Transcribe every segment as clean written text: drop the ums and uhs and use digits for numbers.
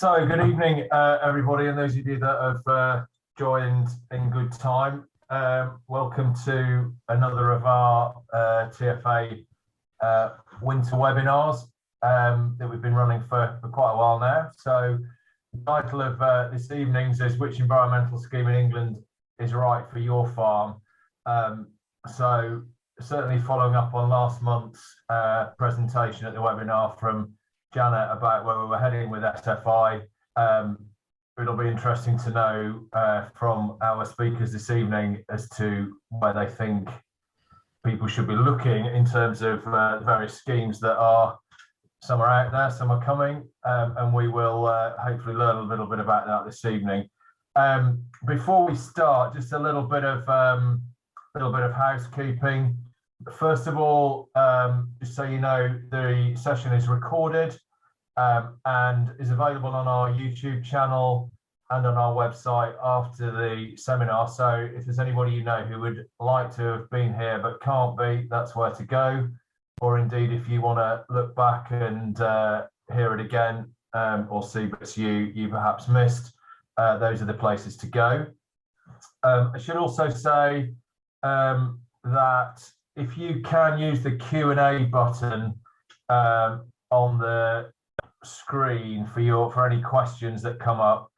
So, good evening, everybody, and those of you that have joined in good time. Welcome to another of our TFA winter webinars that we've been running for quite a while now. So, the title of this evening's is "Which environmental scheme in England is right for your farm?" So, certainly following up on last month's presentation at the webinar from Janet about where we were heading with SFI. It'll be interesting to know from our speakers this evening as to where they think people should be looking in terms of the various schemes that are, some are out there, some are coming, and we will hopefully learn a little bit about that this evening. Before we start, just a little bit of housekeeping. First of all, just so you know, the session is recorded and is available on our YouTube channel and on our website after the seminar. So if there's anybody you know who would like to have been here but can't be, that's where to go. Or indeed, if you want to look back and hear it again or see bits you perhaps missed, those are the places to go. I should also say that if you can use the Q&A button on the screen for any questions that come up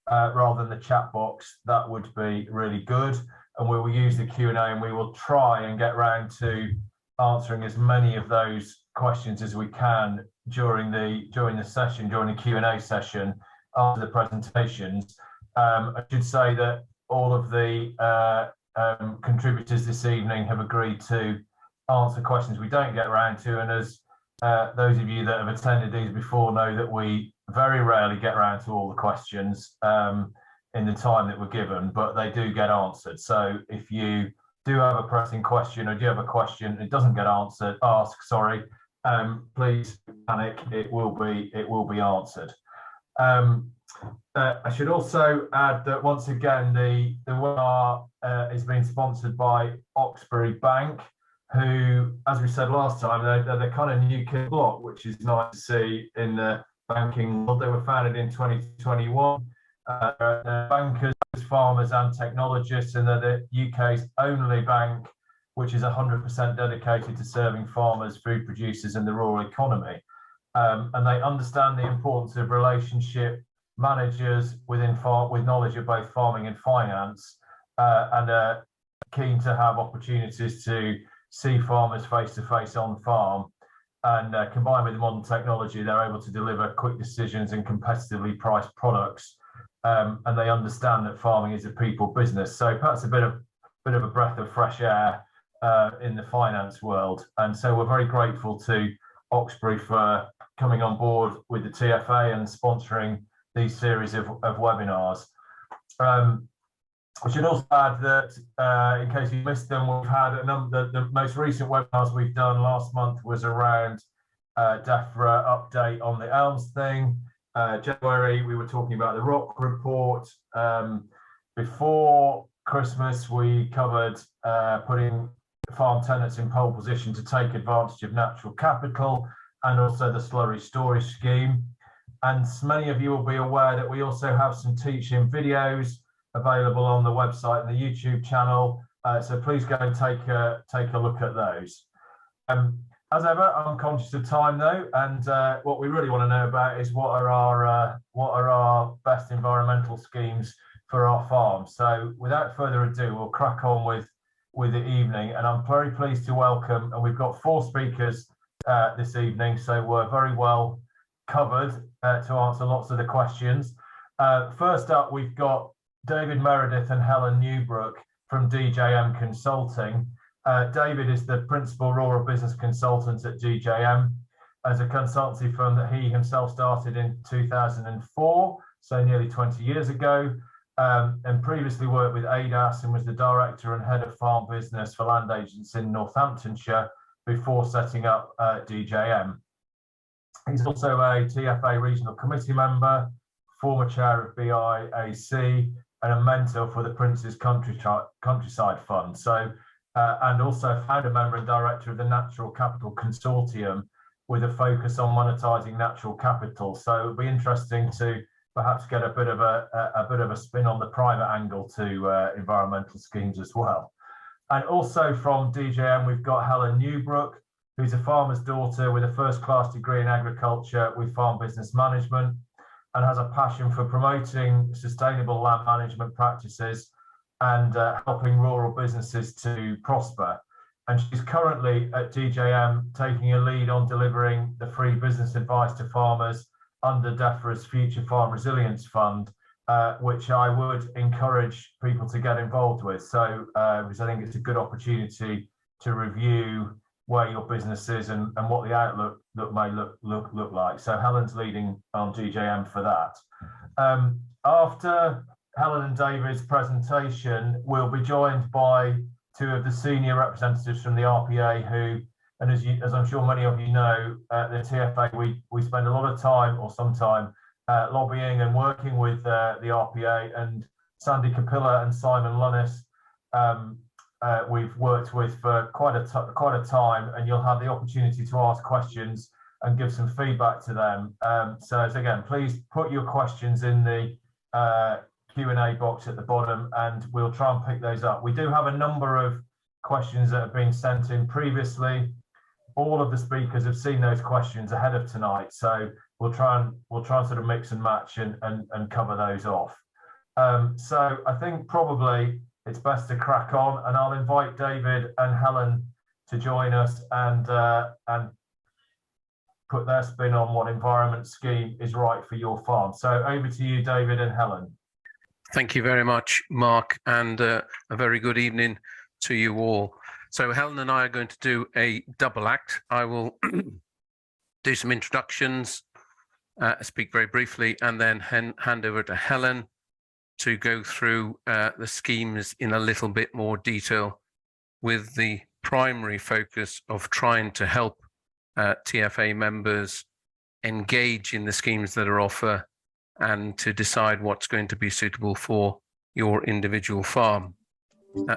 rather than the chat box, that would be really good. And we will use the Q&A and we will try and get round to answering as many of those questions as we can during the session, during the Q&A session after the presentations. I should say that all of the contributors this evening have agreed to answer questions we don't get around to, and as those of you that have attended these before know that we very rarely get around to all the questions in the time that we're given, but they do get answered. So if you do have a pressing question or do you have a question and it doesn't get answered, please panic, it will be answered. I should also add that once again the webinar is being sponsored by Oxbury Bank, who, as we said last time, they're the kind of new kid block, which is nice to see in the banking world. They were founded in 2021. They're bankers, farmers and technologists, and they're the UK's only bank which is 100% dedicated to serving farmers, food producers and the rural economy. And they understand the importance of relationship managers with knowledge of both farming and finance, and are keen to have opportunities to see farmers face to face on farm, and combined with modern technology, they're able to deliver quick decisions and competitively priced products. And they understand that farming is a people business. So perhaps a bit of a breath of fresh air in the finance world. And so we're very grateful to Oxbury for coming on board with the TFA and sponsoring these series of webinars. I should also add that in case you missed them, we've had a number. The most recent webinars we've done last month was around DEFRA update on the Elms thing. January, we were talking about the ROC report. Before Christmas, we covered putting farm tenants in pole position to take advantage of natural capital, and also the slurry storage scheme. And many of you will be aware that we also have some teaching videos available on the website and the YouTube channel. So please go and take a look at those. As ever, I'm conscious of time though, and what we really want to know about is what are our best environmental schemes for our farm. So without further ado, we'll crack on with the evening, and I'm very pleased to welcome, and we've got 4 speakers this evening, so we're very well covered to answer lots of the questions. First up, we've got David Meredith and Helen Newbrook from DJM Consulting. David is the principal rural business consultant at DJM, as a consultancy firm that he himself started in 2004, so nearly 20 years ago, and previously worked with ADAS and was the director and head of farm business for land agents in Northamptonshire before setting up DJM. He's also a TFA regional committee member, former chair of BIAC, and a mentor for the Prince's Countryside Fund. So, and also founder, member and director of the Natural Capital Consortium, with a focus on monetising natural capital. So it'll be interesting to perhaps get a bit of a spin on the private angle to environmental schemes as well. And also from DJM, we've got Helen Newbrook, who's a farmer's daughter with a first-class degree in agriculture with farm business management, and has a passion for promoting sustainable land management practices and helping rural businesses to prosper. And she's currently at DJM taking a lead on delivering the free business advice to farmers under DEFRA's Future Farm Resilience Fund, which I would encourage people to get involved with. So, because I think it's a good opportunity to review where your business is and what the outlook may look like. So Helen's leading on DJM for that. After Helen and David's presentation, we'll be joined by two of the senior representatives from the RPA who, and as I'm sure many of you know, the TFA, we spend a lot of time or some time lobbying and working with the RPA, and Sandy Capilla and Simon Lunnis we've worked with for quite a time, and you'll have the opportunity to ask questions and give some feedback to them. So again, please put your questions in the Q&A box at the bottom, and we'll try and pick those up. We do have a number of questions that have been sent in previously. All of the speakers have seen those questions ahead of tonight, so we'll try and sort of mix and match and cover those off. So I think probably it's best to crack on, and I'll invite David and Helen to join us and put their spin on what environment scheme is right for your farm. So over to you, David and Helen. Thank you very much, Mark, and a very good evening to you all. So Helen and I are going to do a double act. I will do some introductions, speak very briefly, and then hand over to Helen to go through the schemes in a little bit more detail, with the primary focus of trying to help TFA members engage in the schemes that are offered and to decide what's going to be suitable for your individual farm.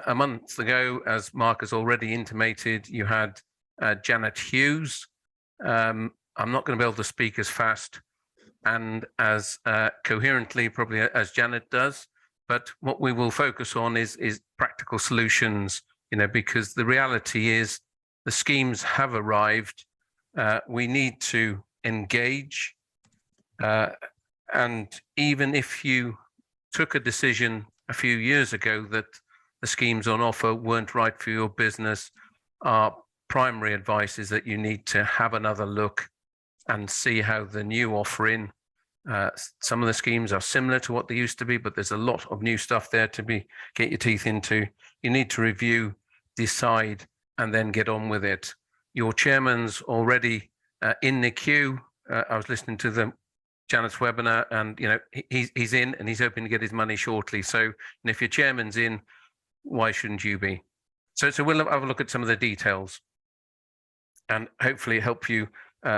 A month ago, as Mark has already intimated, you had Janet Hughes. I'm not going to be able to speak as fast and as coherently probably as Janet does, but what we will focus on is practical solutions, because the reality is the schemes have arrived. We need to engage, and even if you took a decision a few years ago that the schemes on offer weren't right for your business, our primary advice is that you need to have another look and see how the new offering. Some of the schemes are similar to what they used to be, but there's a lot of new stuff there to get your teeth into. You need to review, decide, and then get on with it. Your chairman's already in the queue. I was listening to Janet's webinar, and he's in, and he's hoping to get his money shortly. So, and if your chairman's in, why shouldn't you be? So we'll have a look at some of the details, and hopefully help you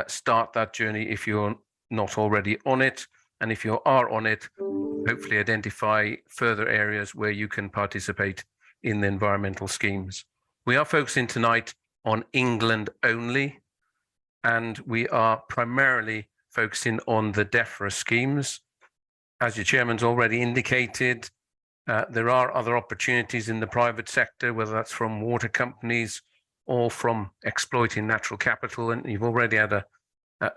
start that journey if you're not already on it, and if you are on it, hopefully identify further areas where you can participate in the environmental schemes. We are focusing tonight on England only, and we are primarily focusing on the DEFRA schemes. As your chairman's already indicated, there are other opportunities in the private sector, whether that's from water companies or from exploiting natural capital, and you've already had a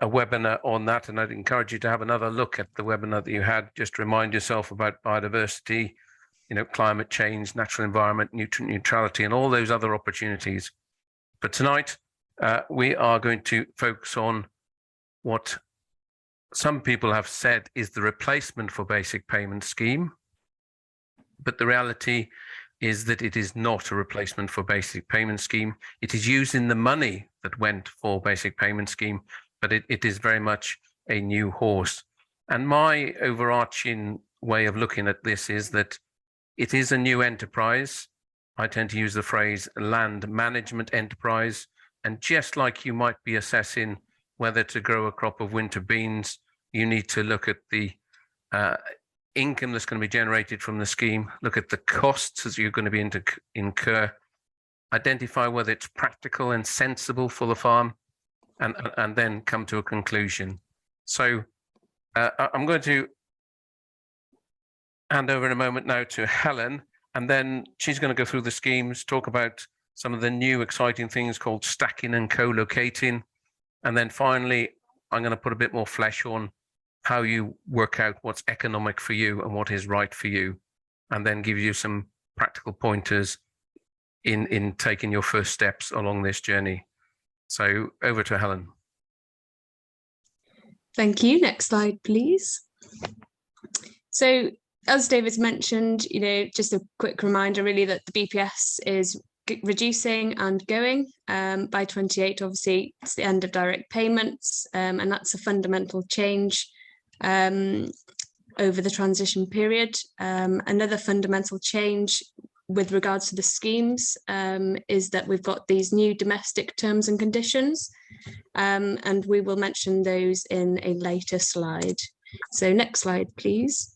webinar on that, and I'd encourage you to have another look at the webinar that you had. Just remind yourself about biodiversity, climate change, natural environment, nutrient neutrality, and all those other opportunities. But tonight, we are going to focus on what some people have said is the replacement for basic payment scheme. But the reality is that it is not a replacement for basic payment scheme. It is using the money that went for basic payment scheme, but it is very much a new horse. And my overarching way of looking at this is that it is a new enterprise. I tend to use the phrase land management enterprise. And just like you might be assessing whether to grow a crop of winter beans, you need to look at the income that's going to be generated from the scheme, look at the costs that you're going to be incur, identify whether it's practical and sensible for the farm, and then come to a conclusion. So I'm going to hand over in a moment now to Helen, and then she's going to go through the schemes, talk about some of the new exciting things called stacking and co-locating. And then finally, I'm going to put a bit more flesh on how you work out what's economic for you and what is right for you, and then give you some practical pointers in taking your first steps along this journey. So over to Helen. Thank you. Next slide, please. So as David's mentioned, just a quick reminder really that the BPS is reducing and going by 28. Obviously, it's the end of direct payments, and that's a fundamental change over the transition period. Another fundamental change with regards to the schemes is that we've got these new domestic terms and conditions, and we will mention those in a later slide. So next slide, please.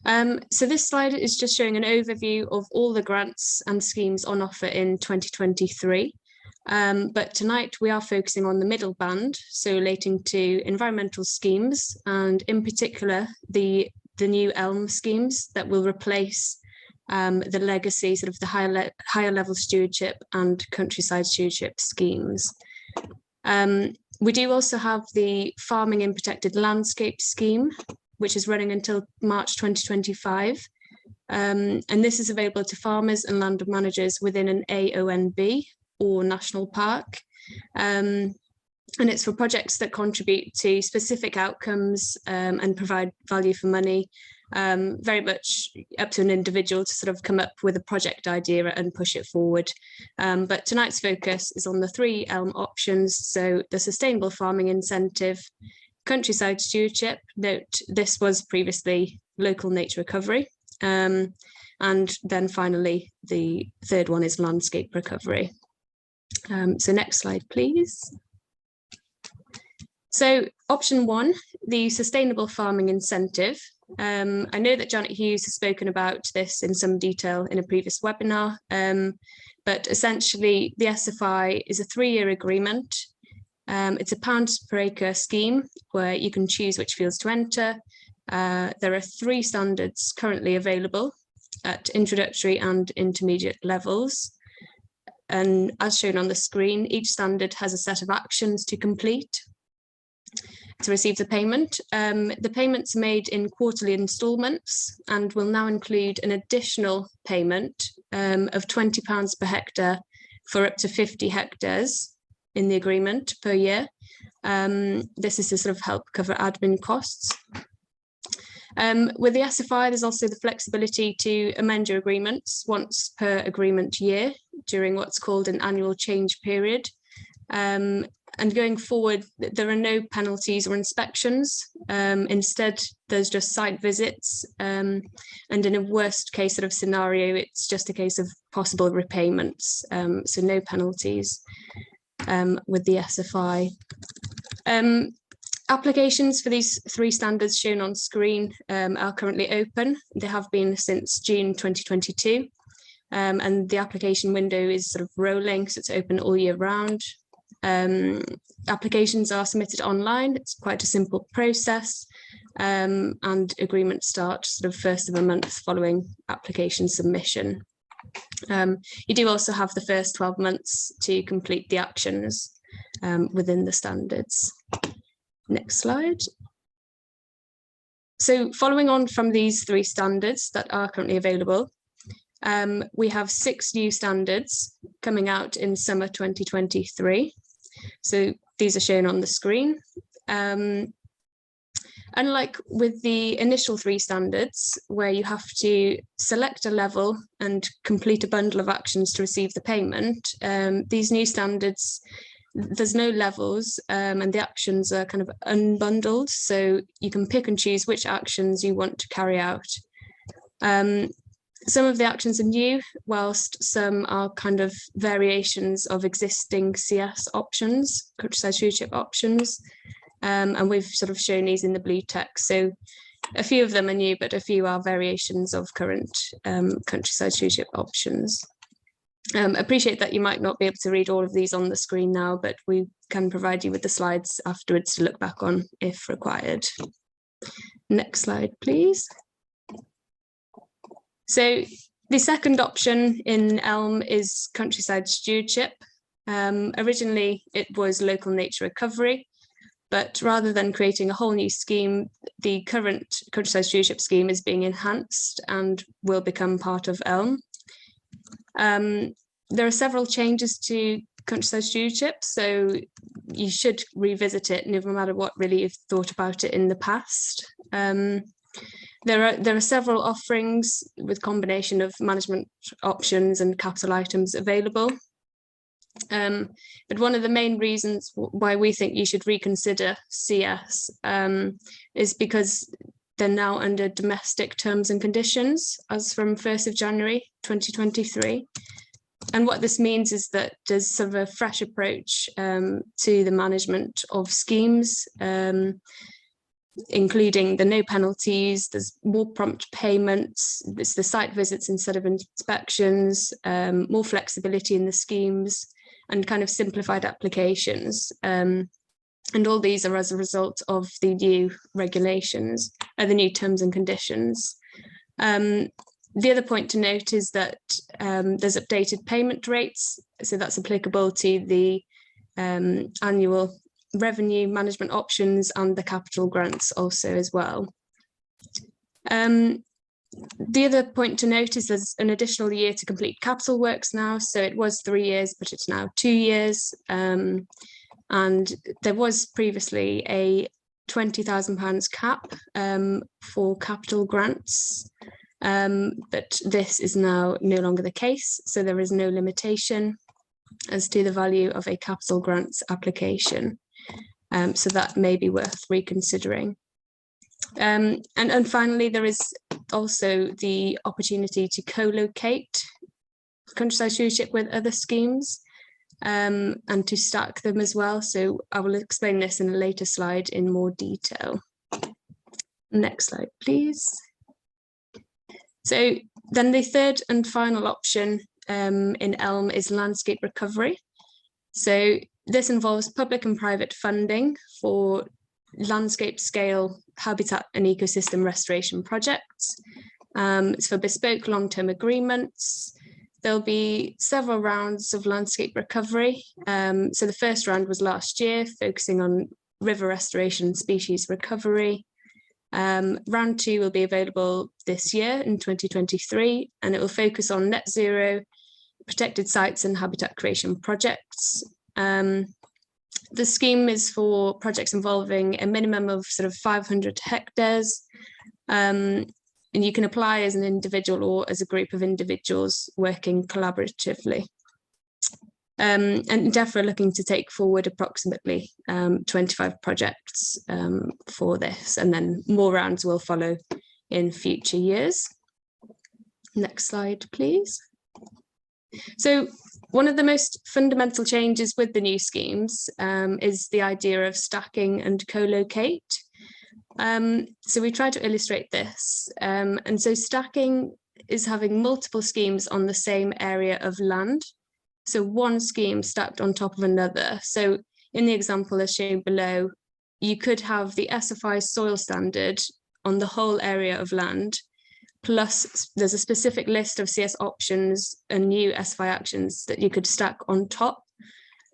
So this slide is just showing an overview of all the grants and schemes on offer in 2023. But tonight we are focusing on the middle band, so relating to environmental schemes, and in particular the new ELM schemes that will replace the legacy, sort of the higher level stewardship and countryside stewardship schemes. We do also have the farming in protected landscape scheme, which is running until March 2025. And this is available to farmers and land managers within an AONB or national park. And it's for projects that contribute to specific outcomes and provide value for money, very much up to an individual to sort of come up with a project idea and push it forward. But tonight's focus is on the 3 ELM options. So the sustainable farming incentive, countryside stewardship, note this was previously local nature recovery, and then finally the third one is landscape recovery. So next slide, please. So option 1, the sustainable farming incentive. I know that Janet Hughes has spoken about this in some detail in a previous webinar, but essentially the SFI is a 3-year agreement. It's a pounds per acre scheme where you can choose which fields to enter. There are 3 standards currently available at introductory and intermediate levels. And as shown on the screen, each standard has a set of actions to complete to receive the payment. The payment's made in quarterly instalments and will now include an additional payment of £20 per hectare for up to 50 hectares in the agreement per year. This is to sort of help cover admin costs. With the SFI, there's also the flexibility to amend your agreements once per agreement year during what's called an annual change period. And going forward, there are no penalties or inspections. Instead, there's just site visits. And in a worst case sort of scenario, it's just a case of possible repayments. So no penalties with the SFI. Applications for these 3 standards shown on screen are currently open. They have been since June 2022. And the application window is sort of rolling, so it's open all year round. Applications are submitted online. It's quite a simple process, and agreements start sort of first of a month following application submission. You do also have the first 12 months to complete the actions within the standards. Next slide. So following on from these 3 standards that are currently available, we have 6 new standards coming out in summer 2023. So these are shown on the screen. Unlike with the initial 3 standards, where you have to select a level and complete a bundle of actions to receive the payment, these new standards, there's no levels, and the actions are kind of unbundled, so you can pick and choose which actions you want to carry out. Some of the actions are new, whilst some are kind of variations of existing CS options, countryside stewardship options, and we've sort of shown these in the blue text. So a few of them are new, but a few are variations of current countryside stewardship options. Appreciate that you might not be able to read all of these on the screen now, but we can provide you with the slides afterwards to look back on if required. Next slide, please. So the second option in Elm is countryside stewardship. Originally, it was local nature recovery, but rather than creating a whole new scheme, the current countryside stewardship scheme is being enhanced and will become part of Elm. There are several changes to countryside stewardship, so you should revisit it no matter what really you've thought about it in the past. There are several offerings with combination of management options and capital items available. But one of the main reasons why we think you should reconsider CS is because they're now under domestic terms and conditions as from 1st of January 2023. And what this means is that there's sort of a fresh approach to the management of schemes, including the no penalties, there's more prompt payments, it's the site visits instead of inspections, more flexibility in the schemes, and kind of simplified applications. And all these are as a result of the new regulations, the new terms and conditions. The other point to note is that there's updated payment rates, so that's applicable to the annual revenue management options and the capital grants also as well. The other point to note is there's an additional year to complete capital works now, so it was 3 years, but it's now 2 years. And there was previously a £20,000 cap for capital grants. But this is now no longer the case, so there is no limitation as to the value of a capital grants application. So that may be worth reconsidering. And finally, there is also the opportunity to co-locate countryside stewardship with other schemes and to stack them as well. So I will explain this in a later slide in more detail. Next slide, please. So then the third and final option in Elm is landscape recovery. So this involves public and private funding for landscape scale habitat and ecosystem restoration projects. It's for bespoke long-term agreements. There'll be several rounds of landscape recovery. So the first round was last year, focusing on river restoration and species recovery. Round 2 will be available this year in 2023, and it will focus on net zero, protected sites and habitat creation projects. The scheme is for projects involving a minimum of sort of 500 hectares, and you can apply as an individual or as a group of individuals working collaboratively. And DEFRA are looking to take forward approximately 25 projects for this, and then more rounds will follow in future years. Next slide, please. So one of the most fundamental changes with the new schemes is the idea of stacking and co-locate. So we try to illustrate this. And so stacking is having multiple schemes on the same area of land. So one scheme stacked on top of another. So in the example as shown below, you could have the SFI soil standard on the whole area of land, plus there's a specific list of CS options and new SFI actions that you could stack on top,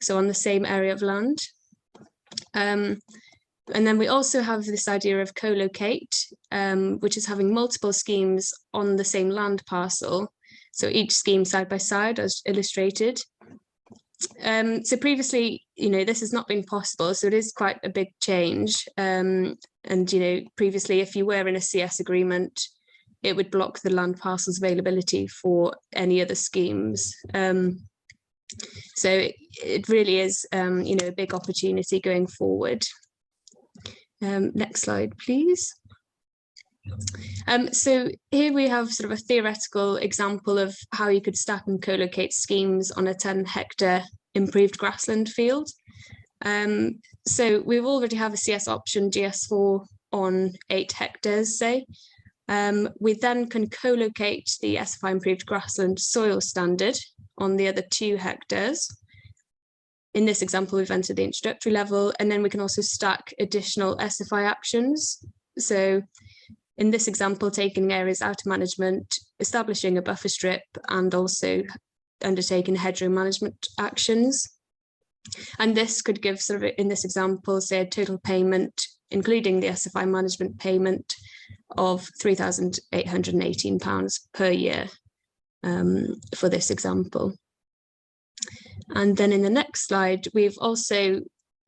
so on the same area of land. And then we also have this idea of co-locate, which is having multiple schemes on the same land parcel. So each scheme side by side as illustrated. So previously, this has not been possible. So it is quite a big change. And, previously, if you were in a CS agreement, it would block the land parcels availability for any other schemes. So it really is, a big opportunity going forward. Next slide, please. So here we have sort of a theoretical example of how you could stack and co-locate schemes on a 10-hectare improved grassland field. So we already have a CS option GS4 on 8 hectares, say. We then can co-locate the SFI improved grassland soil standard on the other 2 hectares. In this example, we've entered the introductory level, and then we can also stack additional SFI actions. So in this example, taking areas out of management, establishing a buffer strip, and also undertaking hedgerow management actions. And this could give sort of, in this example, say a total payment, including the SFI management payment, of £3,818 per year for this example. And then in the next slide, we've also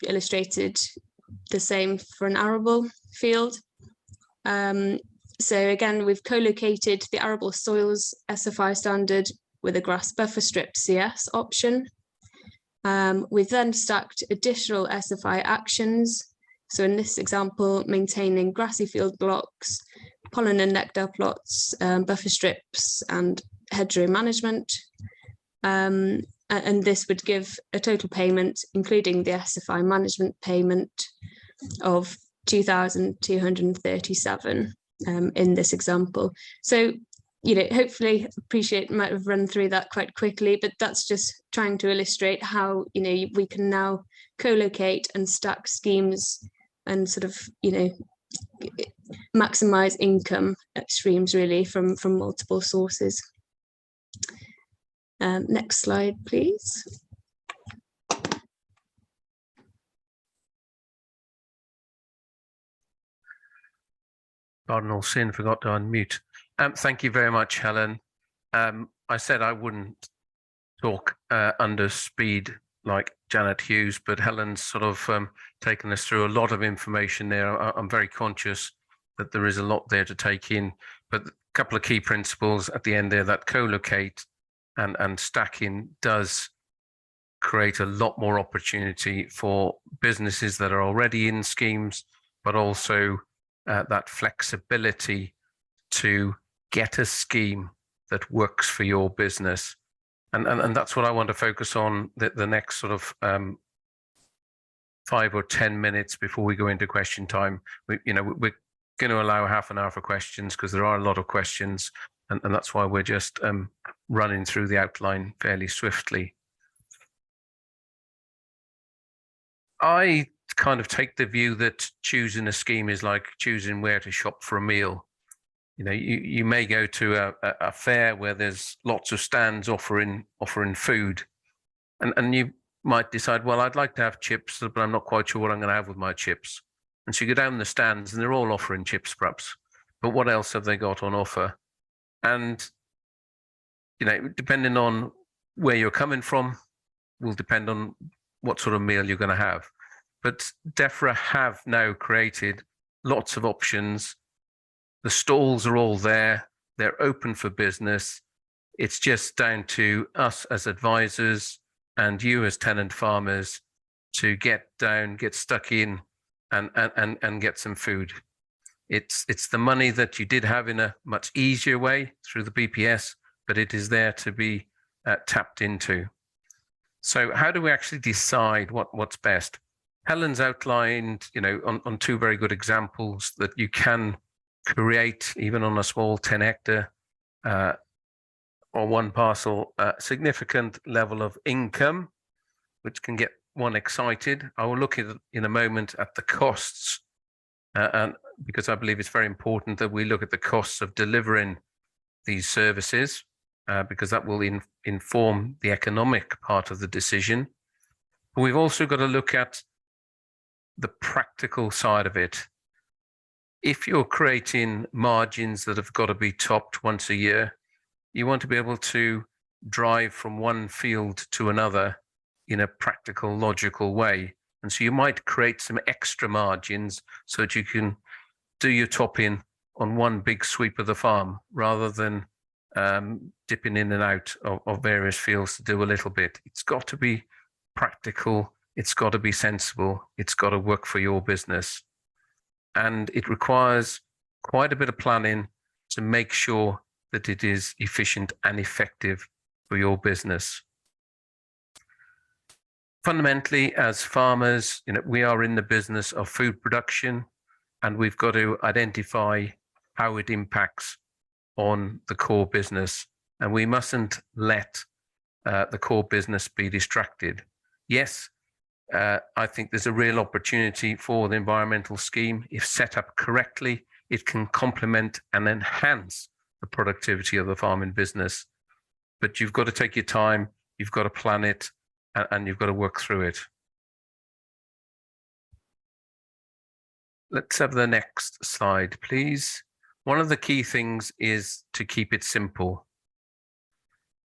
illustrated the same for an arable field. So again, we've co-located the arable soils SFI standard with a grass buffer strip CS option. We've then stacked additional SFI actions. So in this example, maintaining grassy field blocks, pollen and nectar plots, buffer strips, and hedgerow management. And this would give a total payment, including the SFI management payment, of £2,237 in this example. So, you know, hopefully appreciate might have run through that quite quickly, but that's just trying to illustrate how, you know, we can now co-locate and stack schemes and sort of, you know, maximize income streams really from multiple sources. Next slide, please. Cardinal Sin forgot to unmute. Thank you very much, Helen. I said I wouldn't talk under speed like Janet Hughes, but Helen's sort of taken us through a lot of information there. I'm very conscious that there is a lot there to take in, but a couple of key principles at the end there, that co-locate and stacking does create a lot more opportunity for businesses that are already in schemes, but also that flexibility to get a scheme that works for your business. And that's what I want to focus on the next sort of 5 or 10 minutes before we go into question time. We're going to allow half an hour for questions because there are a lot of questions, and that's why we're just running through the outline fairly swiftly. I kind of take the view that choosing a scheme is like choosing where to shop for a meal. You know, you may go to a fair where there's lots of stands offering food, and you might decide, well, I'd like to have chips, but I'm not quite sure what I'm going to have with my chips. And so you go down the stands and they're all offering chips perhaps, but what else have they got on offer? And, you know, depending on where you're coming from will depend on what sort of meal you're going to have. But DEFRA have now created lots of options. The stalls are all there. They're open for business. It's just down to us as advisors and you as tenant farmers to get down, get stuck in and get some food. It's the money that you did have in a much easier way through the BPS, but it is there to be tapped into. So how do we actually decide what's best? Helen's outlined, you know, on 2 very good examples that you can create, even on a small 10-hectare or one parcel, significant level of income, which can get one excited. I will look at in a moment at the costs, and because I believe it's very important that we look at the costs of delivering these services, because that will inform the economic part of the decision. But we've also got to look at the practical side of it. If you're creating margins that have got to be topped once a year, you want to be able to drive from one field to another in a practical, logical way. And so you might create some extra margins so that you can do your topping on one big sweep of the farm rather than dipping in and out of various fields to do a little bit. It's got to be practical. It's got to be sensible. It's got to work for your business. And it requires quite a bit of planning to make sure that it is efficient and effective for your business. Fundamentally, as farmers, you know, we are in the business of food production, and we've got to identify how it impacts on the core business. And we mustn't let the core business be distracted. Yes, I think there's a real opportunity for the environmental scheme. If set up correctly, it can complement and enhance the productivity of the farming business. But you've got to take your time, you've got to plan it, and you've got to work through it. Let's have the next slide, please. One of the key things is to keep it simple.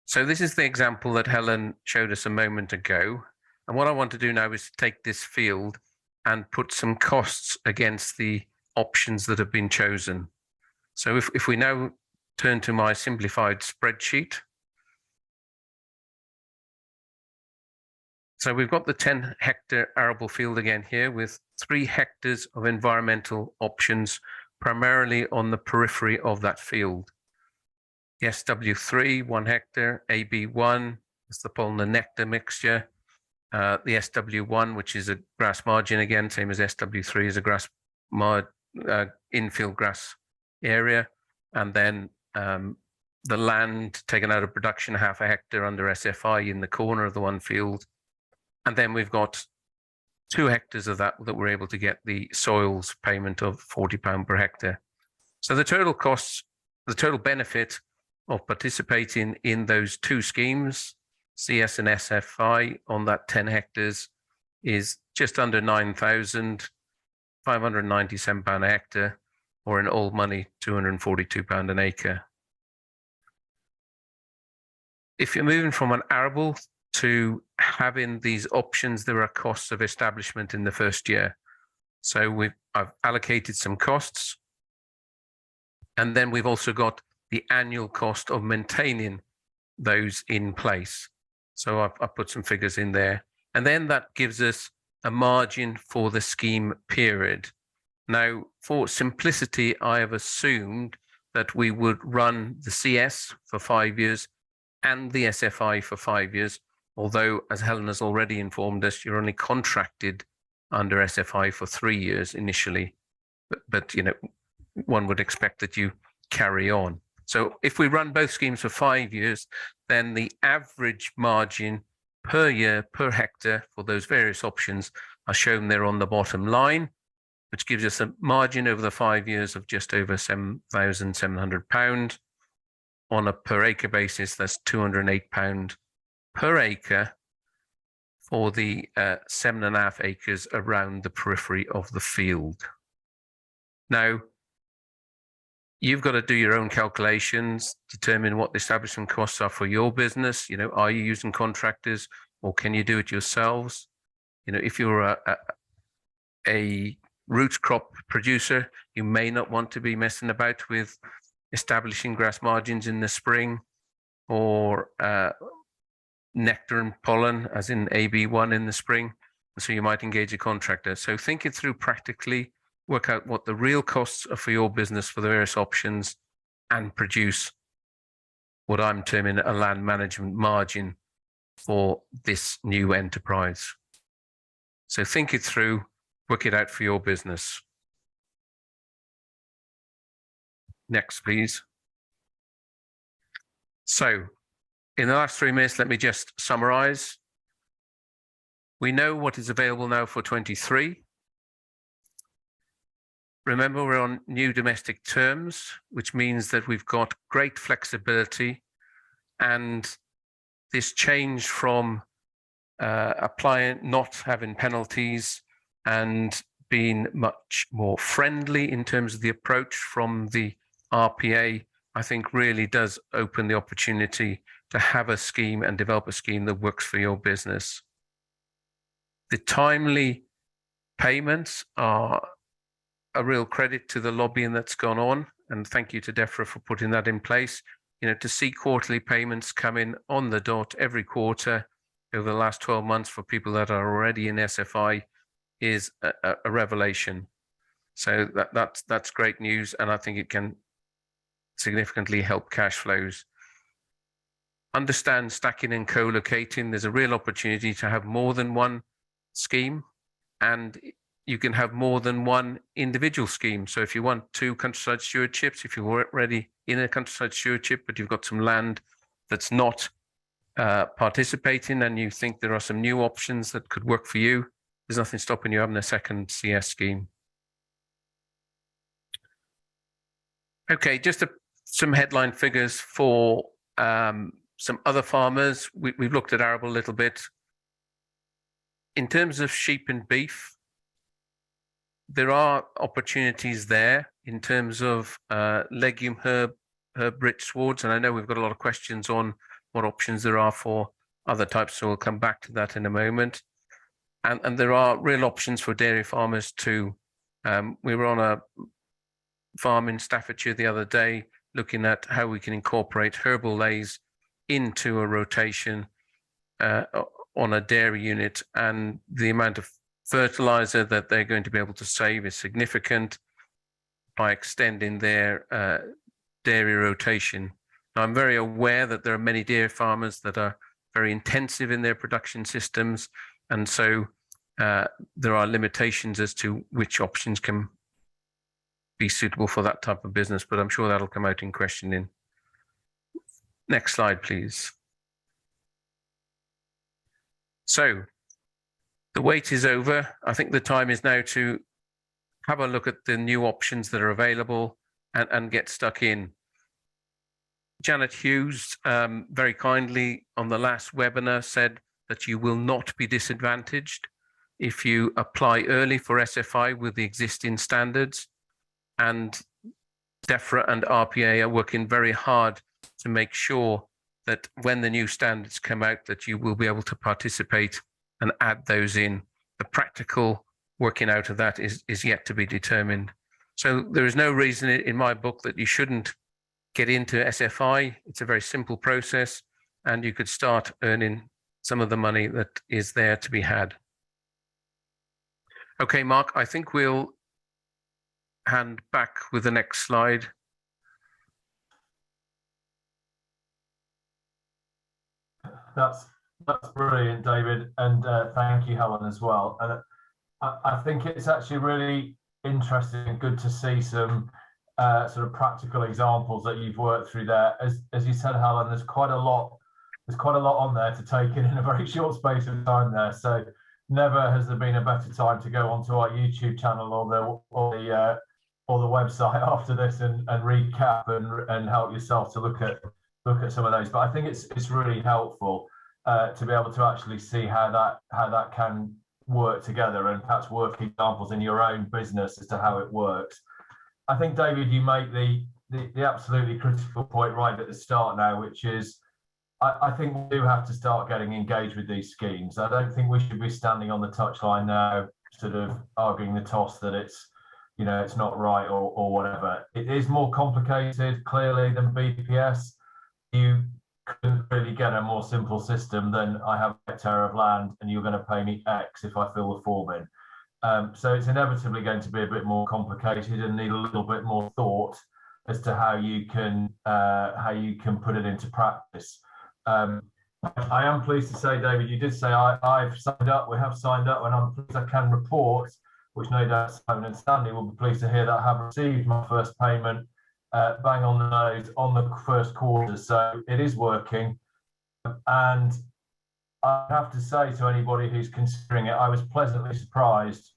So this is the example that Helen showed us a moment ago. And what I want to do now is take this field and put some costs against the options that have been chosen. So if we now turn to my simplified spreadsheet. So we've got the 10-hectare arable field again here with 3 hectares of environmental options, primarily on the periphery of that field. The SW3, 1 hectare, AB1 is the pollen and nectar mixture. The SW1, which is a grass margin again, same as SW3 is a grass infield grass area. And then the land taken out of production, 0.5 hectare under SFI in the corner of the one field. And then we've got 2 hectares of that we're able to get the soils payment of £40 per hectare. So the total costs, the total benefit of participating in those 2 schemes, CS and SFI, on that 10 hectares is just under £9,597 a hectare, or in old money, £242 an acre. If you're moving from an arable to having these options, there are costs of establishment in the first year. So I've allocated some costs, and then we've also got the annual cost of maintaining those in place. So I've put some figures in there, and then that gives us a margin for the scheme period. Now, for simplicity, I have assumed that we would run the CS for 5 years and the SFI for 5 years, although, as Helen has already informed us, you're only contracted under SFI for 3 years initially, but you know, one would expect that you carry on. So if we run both schemes for 5 years, then the average margin per year per hectare for those various options are shown there on the bottom line, which gives us a margin over the 5 years of just over £7,700. On a per acre basis, that's £208 per acre for the 7.5 acres around the periphery of the field. Now, you've got to do your own calculations, determine what the establishment costs are for your business. You know, are you using contractors, or can you do it yourselves? You know, if you're a root crop producer, you may not want to be messing about with establishing grass margins in the spring, or nectar and pollen, as in AB1 in the spring. So you might engage a contractor. So think it through practically, work out what the real costs are for your business for the various options, and produce what I'm terming a land management margin for this new enterprise. So think it through, work it out for your business. Next, please. So in the last 3 minutes, let me just summarize. We know what is available now for 23. Remember, we're on new domestic terms, which means that we've got great flexibility, and this change from applying, not having penalties, and being much more friendly in terms of the approach from the RPA, I think really does open the opportunity to have a scheme and develop a scheme that works for your business. The timely payments are a real credit to the lobbying that's gone on, and thank you to DEFRA for putting that in place. You know, to see quarterly payments come in on the dot every quarter over the last 12 months for people that are already in SFI is a revelation. So that's great news, and I think it can significantly help cash flows. Understand stacking and co-locating. There's a real opportunity to have more than one scheme, and you can have more than one individual scheme. So if you want 2 countryside stewardships, if you're already in a countryside stewardship, but you've got some land that's not participating and you think there are some new options that could work for you, there's nothing stopping you having a second CS scheme. Okay, just some headline figures for some other farmers. We've looked at arable a little bit. In terms of sheep and beef, there are opportunities there in terms of legume herb rich swards, and I know we've got a lot of questions on what options there are for other types, so we'll come back to that in a moment. And there are real options for dairy farmers too. We were on a farm in Staffordshire the other day looking at how we can incorporate herbal lays into a rotation on a dairy unit, and the amount of fertilizer that they're going to be able to save is significant by extending their dairy rotation. Now, I'm very aware that there are many dairy farmers that are very intensive in their production systems, and so there are limitations as to which options can be suitable for that type of business, but I'm sure that'll come out in questioning. Next slide, please. So the wait is over. I think the time is now to have a look at the new options that are available and get stuck in. Janet Hughes very kindly on the last webinar said that you will not be disadvantaged if you apply early for SFI with the existing standards, and DEFRA and RPA are working very hard to make sure that when the new standards come out that you will be able to participate and add those in. The practical working out of that is yet to be determined. So there is no reason in my book that you shouldn't get into SFI. It's a very simple process, and you could start earning some of the money that is there to be had. Okay, Mark, I think we'll hand back with the next slide. That's brilliant, David, and thank you, Helen, as well. And I think it's actually really interesting and good to see some sort of practical examples that you've worked through there. As you said, Helen, there's quite a lot on there to take in a very short space of time there. So never has there been a better time to go onto our YouTube channel or the website after this and recap and help yourself to look at some of those. But I think it's really helpful to be able to actually see how that can work together, and perhaps work examples in your own business as to how it works. I think, David, you make the absolutely critical point right at the start now, which is I think we do have to start getting engaged with these schemes. I don't think we should be standing on the touchline now sort of arguing the toss that it's not right or whatever. It is more complicated clearly than BPS. You couldn't really get a more simple system than I have a hectare of land and you're going to pay me X if I fill the form in. So it's inevitably going to be a bit more complicated and need a little bit more thought as to how you can put it into practice. I am pleased to say, David, you did say I've signed up. We have signed up, and I'm pleased I can report, which no doubt Simon and Stanley will be pleased to hear, that I have received my first payment bang on the nose on the first quarter. So it is working, and I have to say to anybody who's considering it, I was pleasantly surprised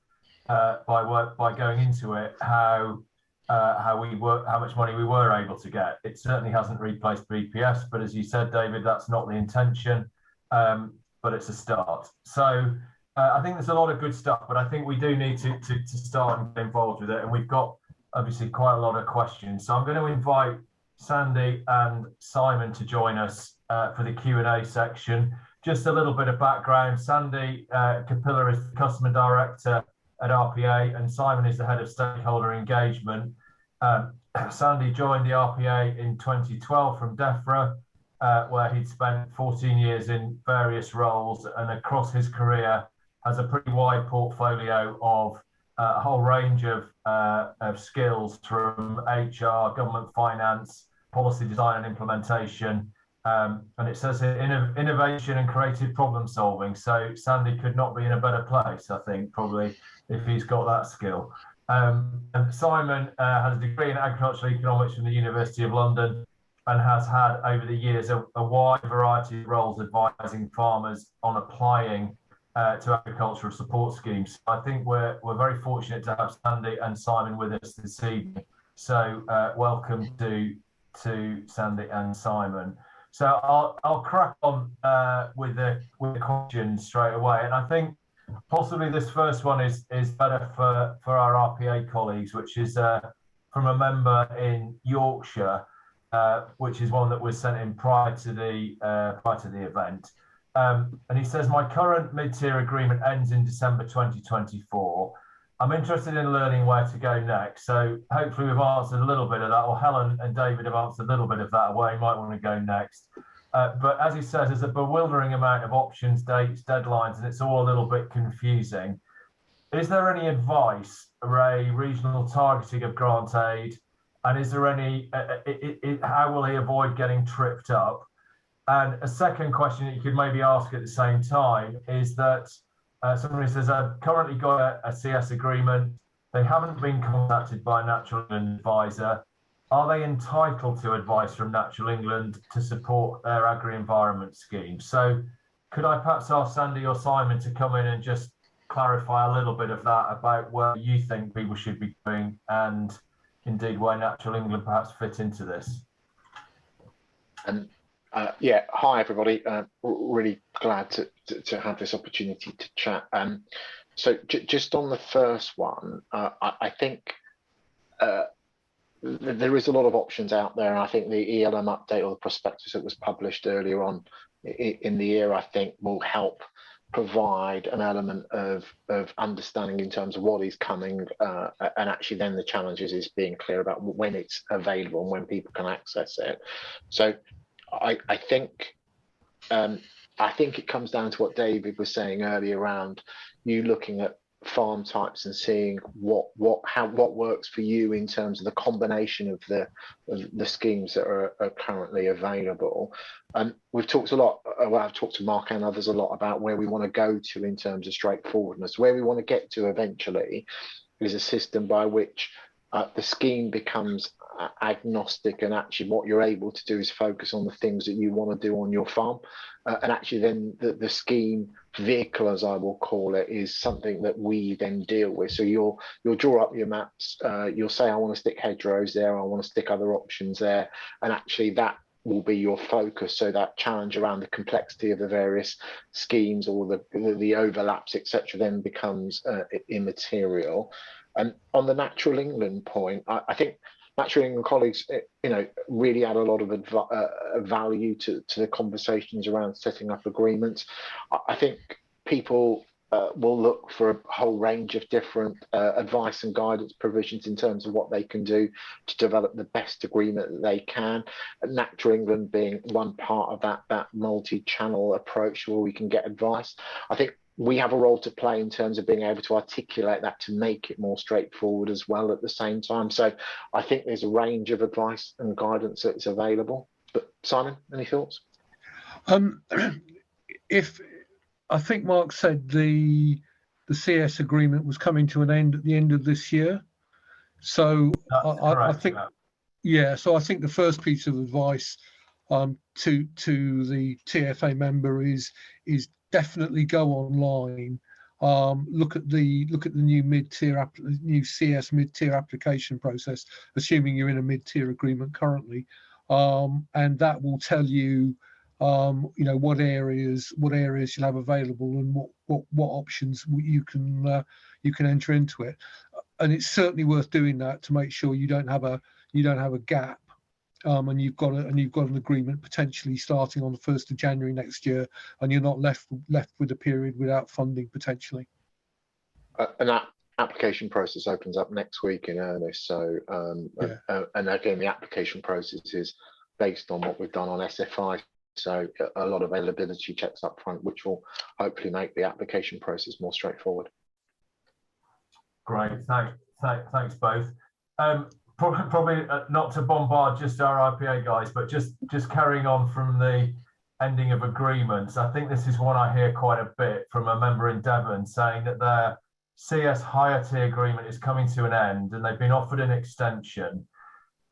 by going into it how much money we were able to get. It certainly hasn't replaced BPS, but as you said, David, that's not the intention, but it's a start. So I think there's a lot of good stuff, but I think we do need to start and get involved with it, and we've got obviously quite a lot of questions. So I'm going to invite Sandy and Simon to join us for the Q&A section. Just a little bit of background. Sandy Capilla is the Customer Director at RPA, and Simon is the Head of Stakeholder Engagement. Sandy joined the RPA in 2012 from DEFRA, where he'd spent 14 years in various roles, and across his career has a pretty wide portfolio of a whole range of skills, from HR, government finance, policy design and implementation, and it says here, innovation and creative problem solving. So Sandy could not be in a better place, I think, probably, if he's got that skill. And Simon has a degree in agricultural economics from the University of London, and has had over the years a wide variety of roles advising farmers on applying to agricultural support schemes. I think we're very fortunate to have Sandy and Simon with us this evening. So welcome to Sandy and Simon. So I'll crack on with the questions straight away, and I think possibly this first one is better for our RPA colleagues, which is from a member in Yorkshire, which is one that was sent in prior to the event. And he says, my current mid-tier agreement ends in December 2024. I'm interested in learning where to go next. So hopefully we've answered a little bit of that, or Helen and David have answered a little bit of that, where he might want to go next. But as he says, there's a bewildering amount of options, dates, deadlines, and it's all a little bit confusing. Is there any advice, Ray, regional targeting of grant aid? And is there any, how will he avoid getting tripped up? And a second question that you could maybe ask at the same time is that somebody says, I've currently got a CS agreement. They haven't been contacted by a Natural England advisor. Are they entitled to advice from Natural England to support their agri-environment scheme? So could I perhaps ask Sandy or Simon to come in and just clarify a little bit of that about where you think people should be going and indeed where Natural England perhaps fit into this? Yeah, hi everybody. Really glad to have this opportunity to chat. So just on the first one, I think there is a lot of options out there, and I think the ELM update or the prospectus that was published earlier on in the year, I think, will help provide an element of understanding in terms of what is coming, and actually then the challenges is being clear about when it's available and when people can access it. So I think it comes down to what David was saying earlier around you looking at farm types and seeing what works for you in terms of the combination of the schemes that are currently available. We've talked a lot, well, I've talked to Mark and others a lot about where we want to go to in terms of straightforwardness. Where we want to get to eventually is a system by which the scheme becomes agnostic, and actually what you're able to do is focus on the things that you want to do on your farm, and actually then the scheme vehicle, as I will call it, is something that we then deal with. So you'll draw up your maps, you'll say I want to stick hedgerows there, I want to stick other options there, and actually that will be your focus. So that challenge around the complexity of the various schemes or the overlaps, etc., then becomes immaterial. And on the Natural England point, I think Natural England colleagues, really add a lot of value to the conversations around setting up agreements. I think people will look for a whole range of different advice and guidance provisions in terms of what they can do to develop the best agreement that they can. Natural England being one part of that multi-channel approach where we can get advice. I think we have a role to play in terms of being able to articulate that to make it more straightforward as well at the same time. So I think there's a range of advice and guidance that's available. But Simon, any thoughts? If I think Mark said the CS agreement was coming to an end at the end of this year. So I think, yeah, so I think the first piece of advice to the TFA member is definitely go online, look at the new CS mid-tier application process, assuming you're in a mid-tier agreement currently, and that will tell you what areas you'll have available and what options you can enter into it. And it's certainly worth doing that to make sure you don't have a gap. And you've got an agreement potentially starting on the 1st of January next year, and you're not left with a period without funding potentially. And that application process opens up next week in earnest. So, and again, the application process is based on what we've done on SFI. So a lot of availability checks up front, which will hopefully make the application process more straightforward. Great, thanks both. Probably not to bombard just our IPA guys, but just carrying on from the ending of agreements. I think this is one I hear quite a bit from a member in Devon saying that their CS higher tier agreement is coming to an end and they've been offered an extension.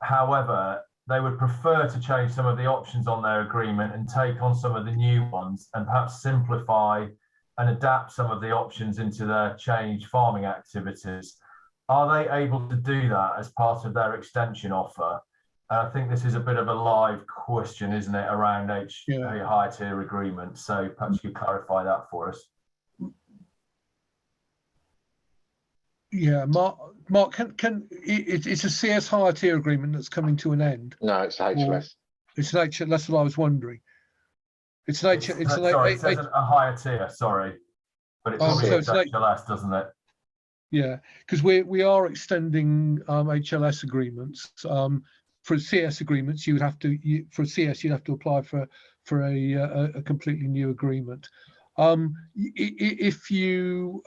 However, they would prefer to change some of the options on their agreement and take on some of the new ones and perhaps simplify and adapt some of the options into their changed farming activities. Are they able to do that as part of their extension offer? I think this is a bit of a live question, isn't it, around a higher tier agreement? So perhaps you clarify that for us. Yeah, Mark, it's a CS higher tier agreement that's coming to an end. No, it's HLS. It's an HLS. That's what I was wondering. It says a higher tier. Sorry, but it probably is HLS, doesn't it? Yeah, because we are extending HLS agreements. For CS agreements, you'd have to apply for a completely new agreement. If you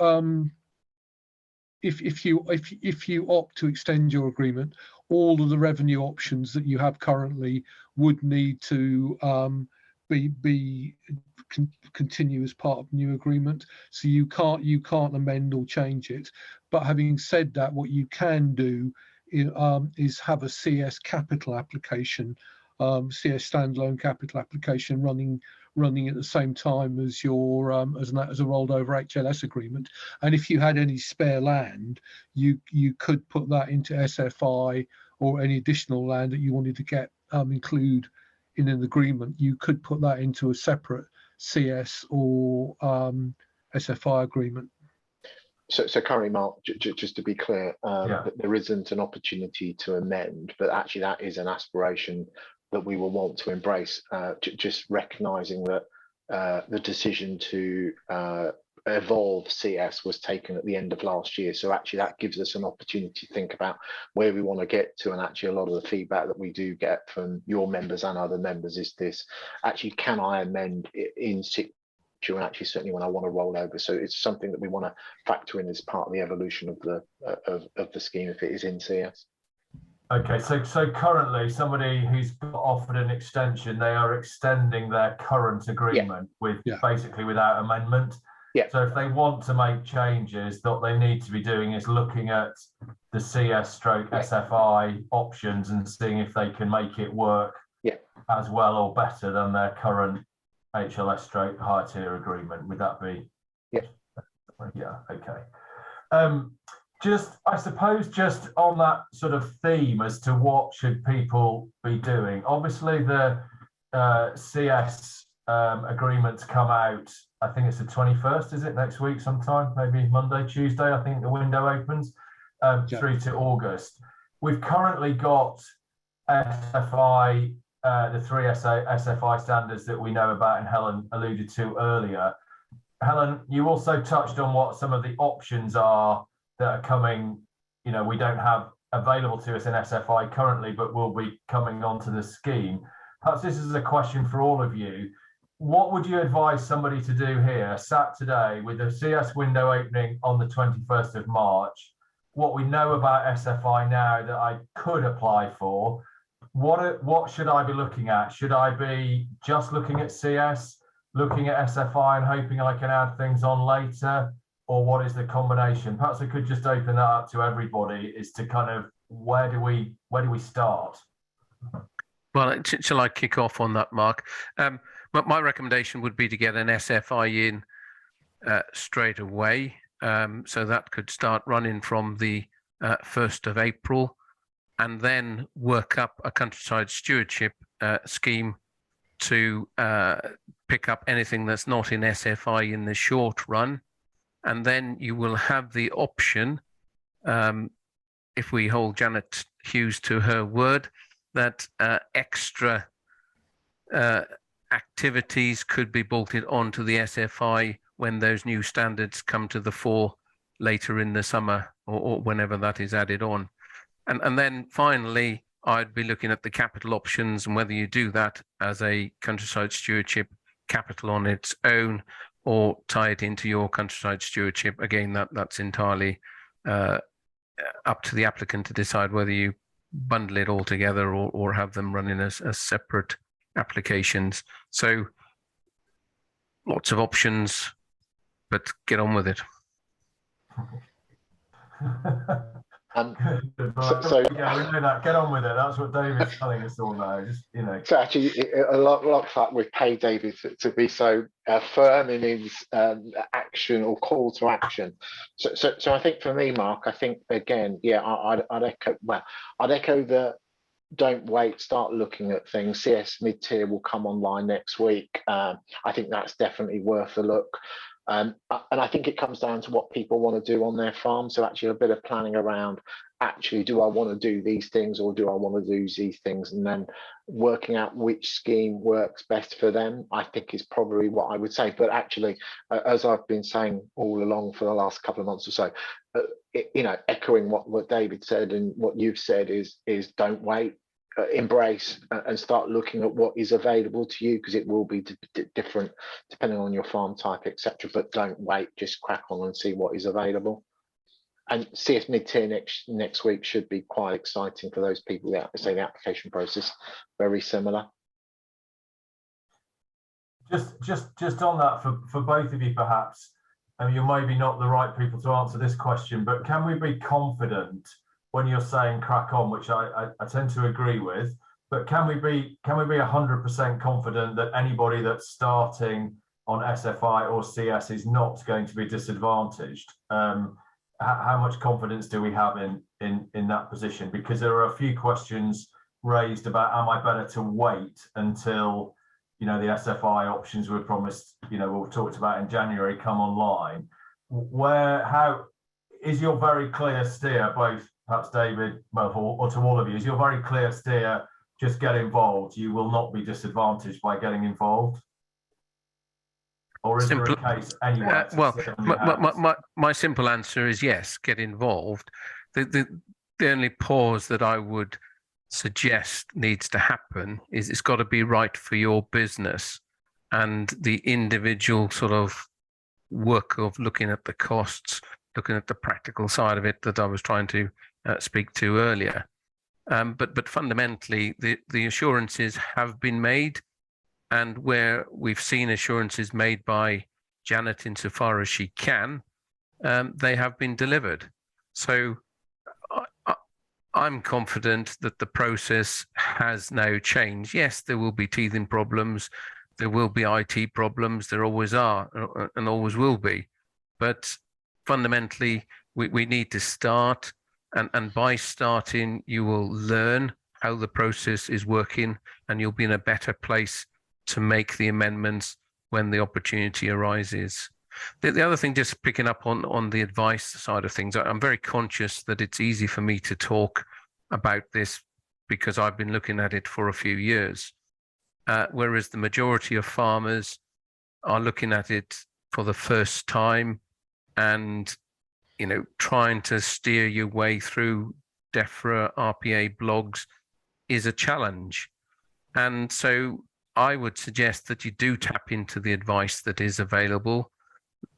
opt to extend your agreement, all of the revenue options that you have currently would need to continue as part of the new agreement. So you can't amend or change it. But having said that, what you can do is have a CS capital application, CS standalone capital application running at the same time as your as a rolled over HLS agreement. And if you had any spare land, you could put that into SFI, or any additional land that you wanted to get include in an agreement. You could put that into a separate CS or SFI agreement. So currently, Mark, just to be clear, there isn't an opportunity to amend, but actually that is an aspiration that we will want to embrace, just recognising that the decision to evolve CS was taken at the end of last year. So actually that gives us an opportunity to think about where we want to get to. And actually a lot of the feedback that we do get from your members and other members is this: actually, can I amend in situ? And actually certainly when I want to roll over. So it's something that we want to factor in as part of the evolution of the scheme if it is in CS. Okay, so currently somebody who's offered an extension, they are extending their current agreement basically without amendment. Yeah. So if they want to make changes, what they need to be doing is looking at the CS/SFI options and seeing if they can make it work as well or better than their current HLS/higher tier agreement. Would that be? Yeah. Okay. I suppose just on that sort of theme as to what should people be doing. Obviously, the CS agreements come out. I think it's the 21st. Is it next week sometime? Maybe Monday, Tuesday. I think the window opens through to August. We've currently got SFI. The three SFI standards that we know about and Helen alluded to earlier. Helen, you also touched on what some of the options are that are coming, we don't have available to us in SFI currently, but will be coming onto the scheme. Perhaps this is a question for all of you. What would you advise somebody to do here, sat today with the CS window opening on the 21st of March, what we know about SFI now that I could apply for? What should I be looking at? Should I be just looking at CS, looking at SFI and hoping I can add things on later? Or what is the combination? Perhaps I could just open that up to everybody, is to kind of where do we start? Well, shall I kick off on that, Mark? My recommendation would be to get an SFI in straight away. So that could start running from the 1st of April. And then work up a countryside stewardship scheme to pick up anything that's not in SFI in the short run. And then you will have the option, if we hold Janet Hughes to her word, that extra activities could be bolted onto the SFI when those new standards come to the fore later in the summer or whenever that is added on. And then finally, I'd be looking at the capital options and whether you do that as a countryside stewardship capital on its own or tie it into your countryside stewardship. Again, that's entirely up to the applicant to decide whether you bundle it all together or have them running as separate applications. So lots of options, but get on with it. So we know that. Get on with it. That's what David's telling us all now. Just, you know. So actually, a lot of that we pay David to be so firm in his action or call to action. So I think for me, Mark, I think again, yeah, I'd echo the don't wait, start looking at things. CS mid-tier will come online next week. I think that's definitely worth a look. And I think it comes down to what people want to do on their farm. So actually a bit of planning around, actually, do I want to do these things or do I want to do these things? And then working out which scheme works best for them, I think is probably what I would say. But actually, as I've been saying all along for the last couple of months or so, you know, echoing what David said and what you've said is don't wait. Embrace and start looking at what is available to you, because it will be different depending on your farm type, etc. But don't wait, just crack on and see what is available. And CS mid-tier next week should be quite exciting for those people that say the application process very similar. Just on that for both of you, perhaps, I mean, you're maybe not the right people to answer this question, but can we be confident when you're saying crack on, which I tend to agree with, but can we be 100% confident that anybody that's starting on SFI or CS is not going to be disadvantaged? How much confidence do we have in that position? Because there are a few questions raised about, am I better to wait until, you know, the SFI options were promised, you know, we talked about in January, come online? How is your very clear steer, both perhaps David, well, or to all of you, is your very clear steer, just get involved, you will not be disadvantaged by getting involved? Or is there a case anywhere? My simple answer is yes, get involved. The only pause that I would suggest needs to happen is it's got to be right for your business, and the individual sort of work of looking at the costs, looking at the practical side of it that I was trying to speak to earlier. But fundamentally, the assurances have been made, and where we've seen assurances made by Janet insofar as she can, they have been delivered. So I'm confident that the process has now changed. Yes, there will be teething problems, there will be IT problems, there always are and always will be. But fundamentally, we need to start. And by starting, you will learn how the process is working, and you'll be in a better place to make the amendments when the opportunity arises. The other thing, just picking up on the advice side of things, I'm very conscious that it's easy for me to talk about this because I've been looking at it for a few years, whereas the majority of farmers are looking at it for the first time, and you know, trying to steer your way through DEFRA, RPA blogs is a challenge. And so I would suggest that you do tap into the advice that is available.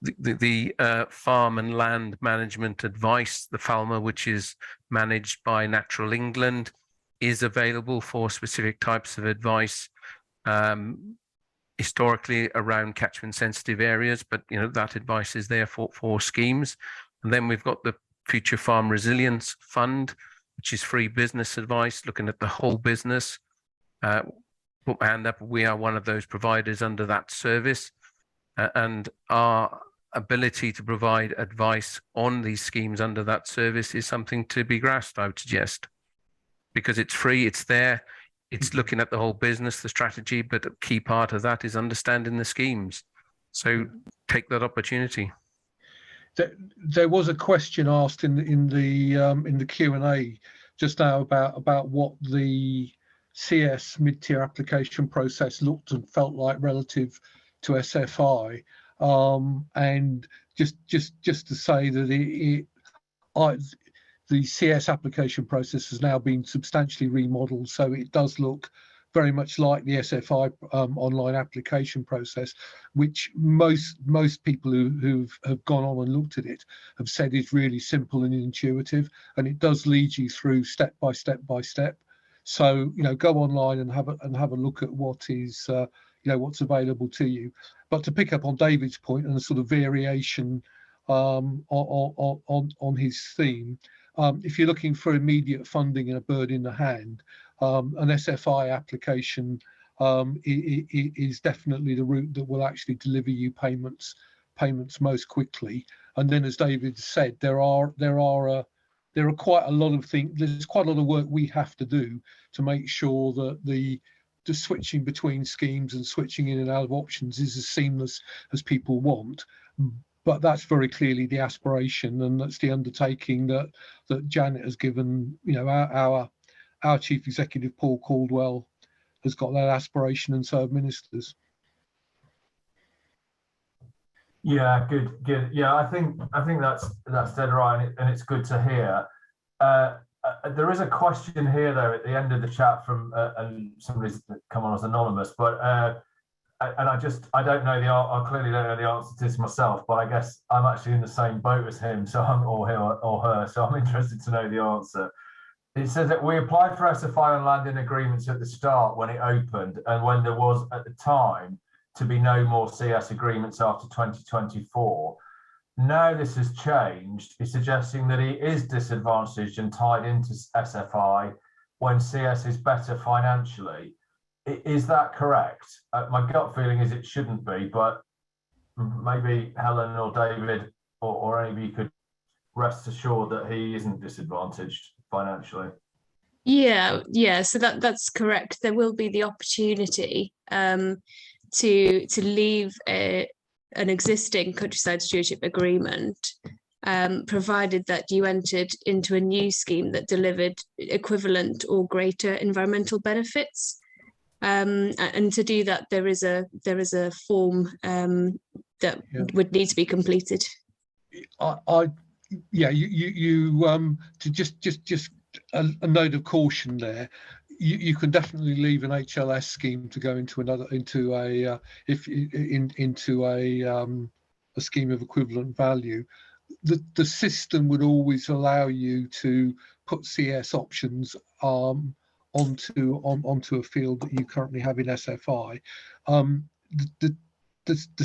The farm and land management advice, the FALMA, which is managed by Natural England, is available for specific types of advice, historically around catchment sensitive areas, but you know, that advice is there for schemes. And then we've got the Future Farm Resilience Fund, which is free business advice, looking at the whole business. Put my hand up, we are one of those providers under that service. And our ability to provide advice on these schemes under that service is something to be grasped, I would suggest. Because it's free, it's there, it's looking at the whole business, the strategy, but a key part of that is understanding the schemes. So take that opportunity. There was a question asked in the Q&A just now about what the CS mid-tier application process looked and felt like relative to SFI, and just to say that the CS application process has now been substantially remodeled, so it does look very much like the SFI online application process, which most people who have gone on and looked at it have said is really simple and intuitive, and it does lead you through step by step by step. So you know, go online and have a look at what is you know, what's available to you. But to pick up on David's point and a sort of variation on his theme, if you're looking for immediate funding and a bird in the hand, an SFI application is definitely the route that will actually deliver you payments most quickly. And then, as David said, there are quite a lot of things. There's quite a lot of work we have to do to make sure that the switching between schemes and switching in and out of options is as seamless as people want. But that's very clearly the aspiration, and that's the undertaking that Janet has given. You know, our chief executive Paul Caldwell has got that aspiration, and so have ministers. Yeah, good. Yeah, I think that's dead right, and it's good to hear. There is a question here though at the end of the chat from and somebody's come on as anonymous, but and I don't know I clearly don't know the answer to this myself, but I guess I'm actually in the same boat as him, so or her, so I'm interested to know the answer. It says that we applied for SFI on landing agreements at the start when it opened, and when there was at the time to be no more CS agreements after 2024. Now this has changed. He's suggesting that he is disadvantaged and tied into SFI when CS is better financially. Is that correct? My gut feeling is it shouldn't be, but maybe Helen or David or any of you could rest assured that he isn't disadvantaged financially. Yeah. So that's correct. There will be the opportunity to leave an existing countryside stewardship agreement, provided that you entered into a new scheme that delivered equivalent or greater environmental benefits. And to do that, there is a form that would need to be completed. To just a note of caution there. You can definitely leave an HLS scheme to go into a scheme of equivalent value. The system would always allow you to put CS options onto a field that you currently have in SFI. The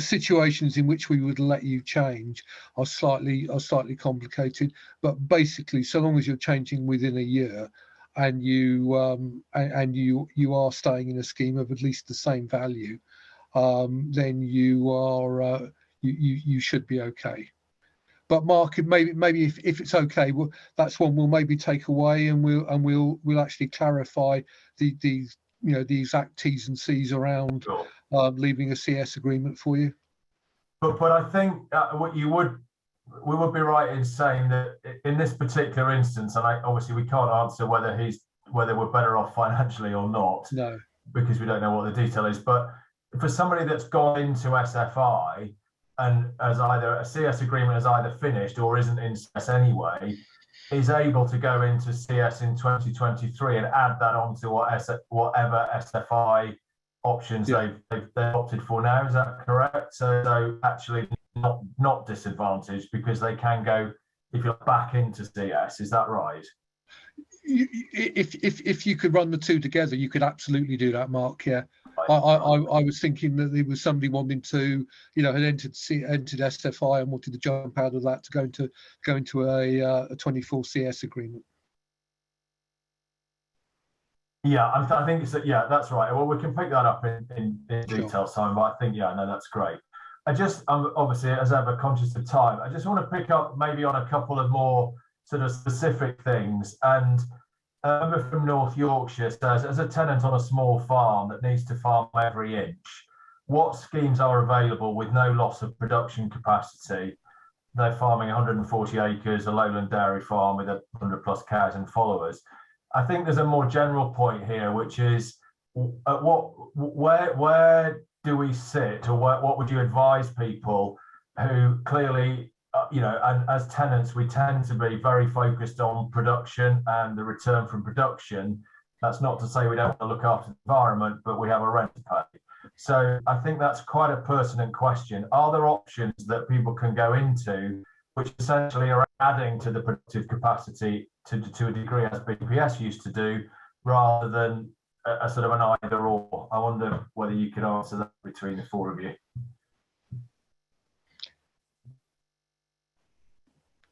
situations in which we would let you change are slightly complicated, but basically, so long as you're changing within a year, and you are staying in a scheme of at least the same value, then you should be okay. But Mark, maybe if it's okay, that's one we'll maybe take away, and we'll actually clarify the exact T's and C's around leaving a CS agreement for you. But I think we would be right in saying that in this particular instance, and obviously we can't answer whether we're better off financially or not, no, because we don't know what the detail is. But for somebody that's gone into SFI and as either a CS agreement is either finished or isn't in CS anyway, is able to go into CS in 2023 and add that onto whatever SFI options they've opted for now. Is that correct? So actually not disadvantaged because they can go, if you're back into CS. Is that right? If you could run the two together, you could absolutely do that, Mark. Yeah, I was thinking that there was somebody wanting to, had entered SFI and wanted to jump out of that to go into a 24 CS agreement. Yeah, I think it's that's right. Well, we can pick that up in detail, Simon. But I think that's great. I'm obviously, as ever, conscious of time. I just want to pick up maybe on a couple of more sort of specific things. And a member from North Yorkshire says, as a tenant on a small farm that needs to farm every inch, what schemes are available with no loss of production capacity? They're farming 140 acres, a lowland dairy farm with 100 plus cows and followers. I think there's a more general point here, which is where do we sit, or what would you advise people who clearly, and as tenants, we tend to be very focused on production and the return from production. That's not to say we don't want to look after the environment, but we have a rent to pay. So I think that's quite a pertinent question. Are there options that people can go into which essentially are adding to the productive capacity to a degree as BPS used to do, rather than a sort of an either or? I wonder whether you could answer that between the four of you.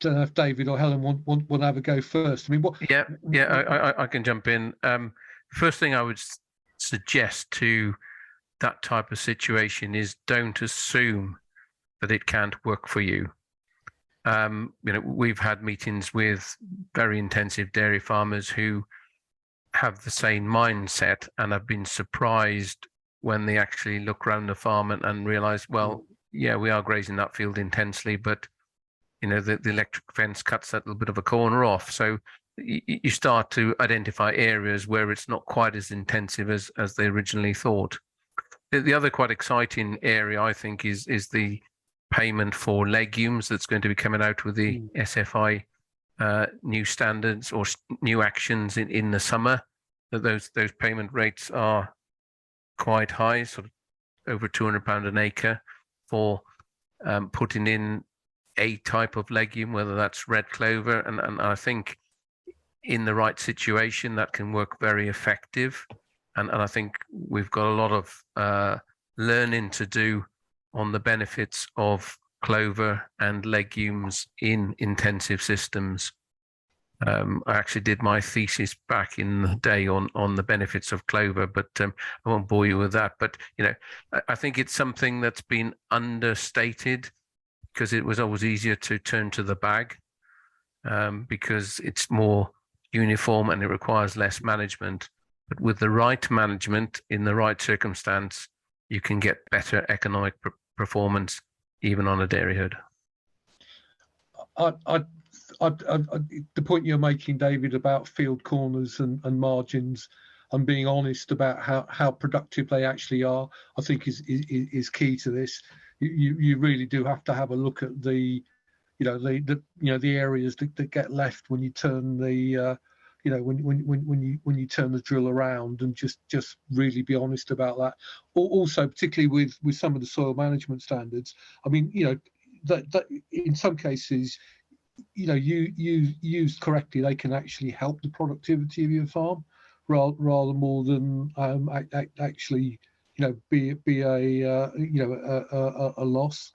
don't know if David or Helen want to have a go first. I mean, what? Yeah, I can jump in. First thing I would suggest to that type of situation is don't assume that it can't work for you. We've had meetings with very intensive dairy farmers who have the same mindset and have been surprised when they actually look around the farm and realize, well, yeah, we are grazing that field intensely, but the electric fence cuts that little bit of a corner off. So you start to identify areas where it's not quite as intensive as they originally thought. The other quite exciting area, I think, is the payment for legumes that's going to be coming out with the SFI new standards or new actions in the summer. That those payment rates are quite high, sort of over £200 an acre for putting in a type of legume, whether that's red clover, and I think in the right situation that can work very effective. And I think we've got a lot of learning to do on the benefits of clover and legumes in intensive systems. I actually did my thesis back in the day on the benefits of clover, but I won't bore you with that. But I think it's something that's been understated because it was always easier to turn to the bag because it's more uniform and it requires less management. But with the right management in the right circumstance, you can get better economic performance even on a dairy herd. The point you're making, David, about field corners and margins and being honest about how productive they actually are, I think is key to this. You really do have to have a look at the areas that get left when you turn the when you turn the drill around, and just really be honest about that. Also, particularly with some of the soil management standards, I mean, that in some cases, you used correctly, they can actually help the productivity of your farm rather more than actually be a loss.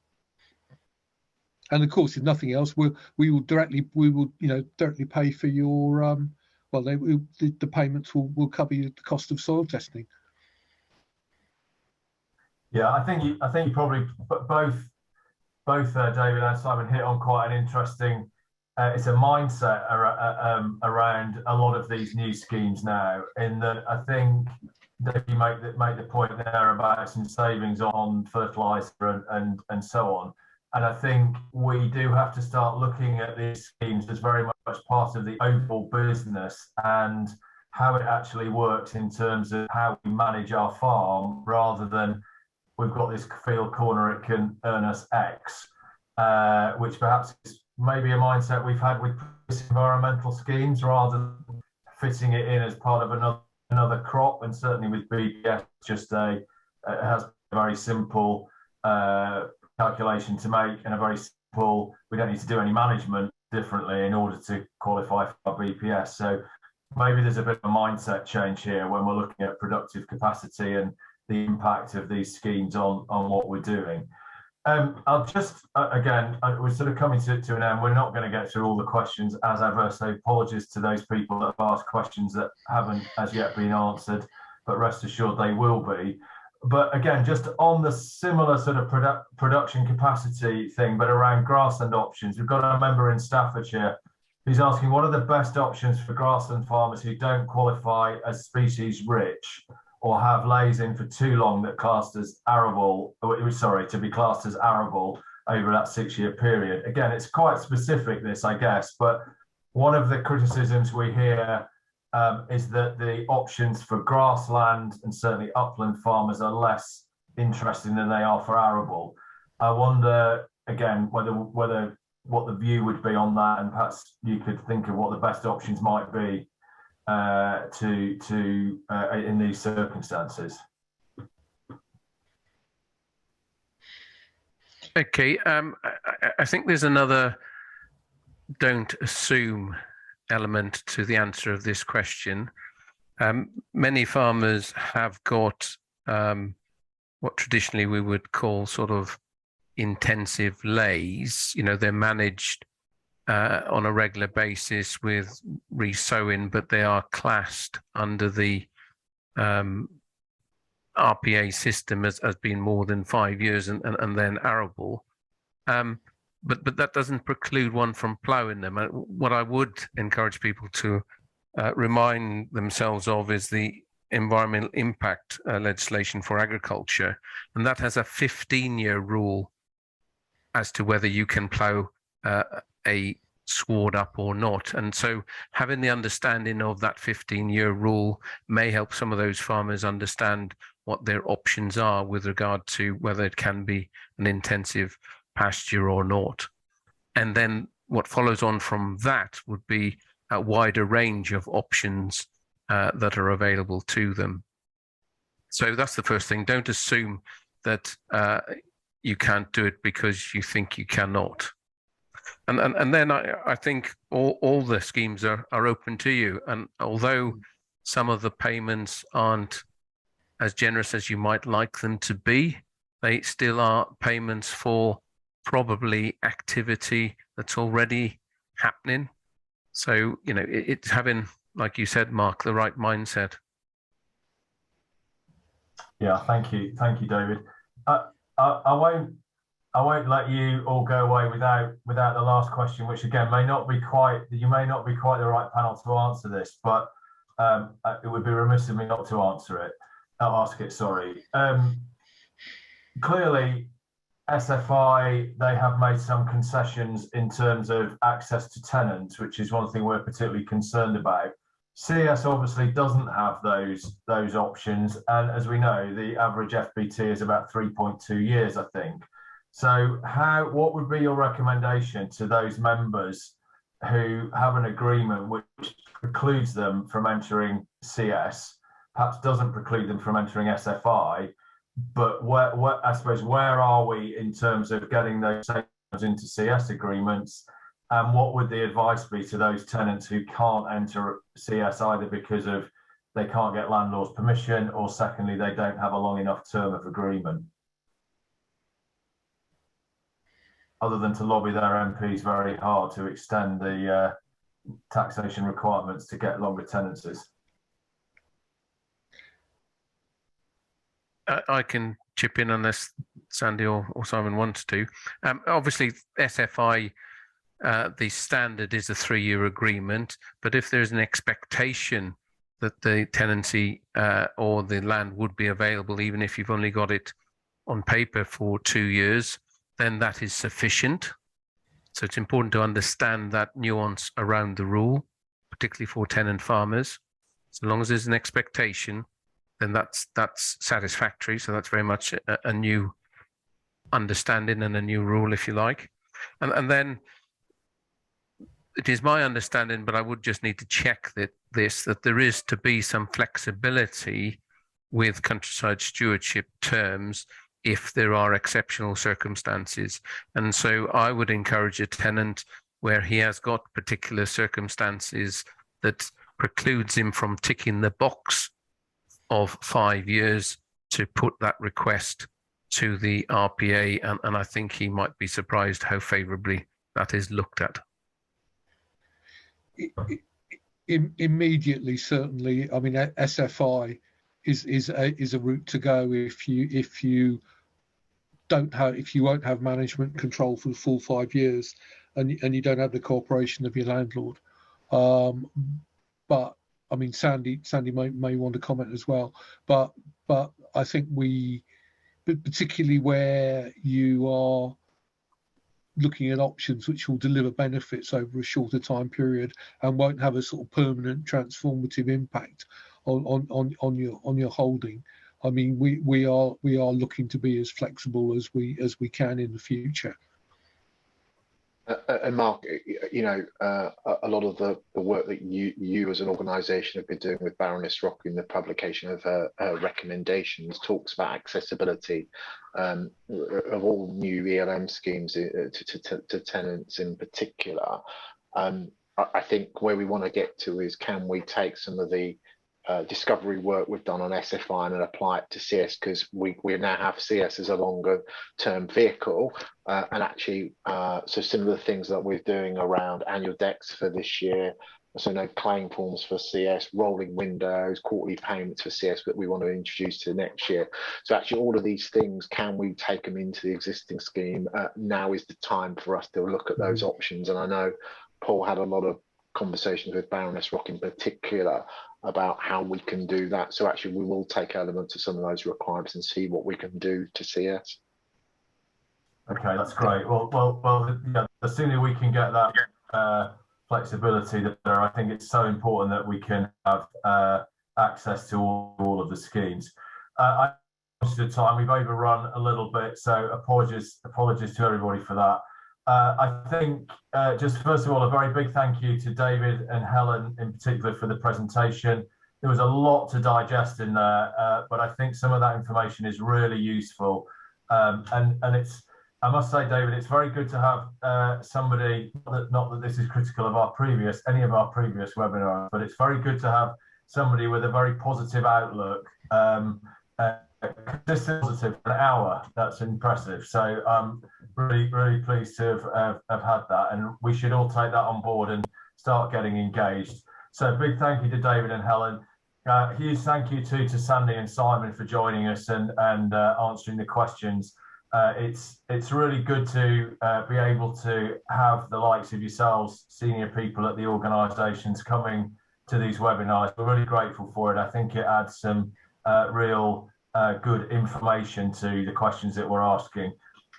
And of course, if nothing else, we will directly pay for your the payments will cover the cost of soil testing. Yeah, I think you probably both David and Simon hit on quite an interesting. It's a mindset around a lot of these new schemes now. In that, I think that you make the point there about some savings on fertiliser and so on. And I think we do have to start looking at these schemes as very much part of the overall business and how it actually works in terms of how we manage our farm, rather than we've got this field corner, it can earn us X, which perhaps is maybe a mindset we've had with environmental schemes, rather than fitting it in as part of another crop. And certainly with BPS, it has a very simple calculation to make, and a very simple, we don't need to do any management differently in order to qualify for BPS. So maybe there's a bit of a mindset change here when we're looking at productive capacity and the impact of these schemes on what we're doing. I'll just, again, we're sort of coming to an end. We're not going to get through all the questions as ever, so apologies to those people that have asked questions that haven't as yet been answered, but rest assured they will be. But again, just on the similar sort of production capacity thing, but around grassland options, we've got a member in Staffordshire who's asking, what are the best options for grassland farmers who don't qualify as species rich or have lays in for too long that classed as arable, to be classed as arable over that 6-year period? Again, it's quite specific, this, I guess, but one of the criticisms we hear is that the options for grassland and certainly upland farmers are less interesting than they are for arable. I wonder, again, whether what the view would be on that, and perhaps you could think of what the best options might be in these circumstances. Okay, I think there's another don't assume element to the answer of this question. Many farmers have got what traditionally we would call sort of intensive lays. They're managed on a regular basis with resowing, but they are classed under the RPA system as being more than 5 years and then arable. But that doesn't preclude one from ploughing them. What I would encourage people to remind themselves of is the environmental impact legislation for agriculture, and that has a 15-year rule as to whether you can plough a sward up or not. And so having the understanding of that 15-year rule may help some of those farmers understand what their options are with regard to whether it can be an intensive pasture or not. And then what follows on from that would be a wider range of options that are available to them. So that's the first thing. Don't assume that you can't do it because you think you cannot. And then I think all the schemes are open to you. And although some of the payments aren't as generous as you might like them to be, they still are payments for probably activity that's already happening. So, you know, it's having, like you said, Mark, the right mindset. Yeah, thank you, David. I won't let you all go away without the last question, which again may not be quite the right panel to answer this, but it would be remiss of me not to ask it. Sorry. Clearly, SFI, they have made some concessions in terms of access to tenants, which is one thing we're particularly concerned about. CS obviously doesn't have those options, and as we know, the average FBT is about 3.2 years, I think. So what would be your recommendation to those members who have an agreement which precludes them from entering CS, perhaps doesn't preclude them from entering SFI, but I suppose where are we in terms of getting those tenants into CS agreements, and what would the advice be to those tenants who can't enter CS either because of they can't get landlord's permission, or secondly they don't have a long enough term of agreement, other than to lobby their MPs very hard to extend the taxation requirements to get longer tenancies? I can chip in unless Sandy or Simon wants to. Obviously, SFI, the standard is a 3-year agreement, but if there's an expectation that the tenancy or the land would be available, even if you've only got it on paper for 2 years, then that is sufficient. So it's important to understand that nuance around the rule, particularly for tenant farmers. So long as there's an expectation, then that's satisfactory. So that's very much a new understanding and a new rule, if you like. And then it is my understanding, but I would just need to check that there is to be some flexibility with countryside stewardship terms if there are exceptional circumstances. And so I would encourage a tenant where he has got particular circumstances that precludes him from ticking the box of 5 years to put that request to the RPA, and I think he might be surprised how favourably that is looked at. Immediately, certainly. I mean, SFI is a route to go if you won't have management control for the full 5 years, and you don't have the cooperation of your landlord. But I mean, Sandy may want to comment as well. But I think particularly where you are looking at options which will deliver benefits over a shorter time period and won't have a sort of permanent transformative impact on your holding. I mean, we are looking to be as flexible as we can in the future. And Mark, you know, a lot of the work that you as an organisation have been doing with Baroness Rock in the publication of her recommendations talks about accessibility of all new ELM schemes to tenants in particular. I think where we want to get to is, can we take some of the discovery work we've done on SFI and apply it to CS, because we now have CS as a longer term vehicle, and actually so similar things that we're doing around annual decks for this year, so no claim forms for CS, rolling windows, quarterly payments for CS that we want to introduce to next year. So actually all of these things, can we take them into the existing scheme? Now is the time for us to look at those options. And I know Paul had a lot of conversations with Baroness Rock in particular about how we can do that. So actually we will take elements of some of those requirements and see what we can do to CS. Okay, that's great. Well, yeah, the sooner we can get that flexibility, the better. I think it's so important that we can have access to all of the schemes. Most of the time we've overrun a little bit, so apologies to everybody for that. I think just first of all, a very big thank you to David and Helen in particular for the presentation. There was a lot to digest in there, but I think some of that information is really useful. And it's, I must say, David, it's very good to have somebody, not that this is critical of any of our previous webinars, but it's very good to have somebody with a very positive outlook. This is positive for an hour. That's impressive. So I'm really pleased to have had that, and we should all take that on board and start getting engaged. So big thank you to David and Helen. Huge thank you too to Sandy and Simon for joining us and answering the questions. It's really good to be able to have the likes of yourselves, senior people at the organisations, coming to these webinars. We're really grateful for it. I think it adds some real good information to the questions that we're asking.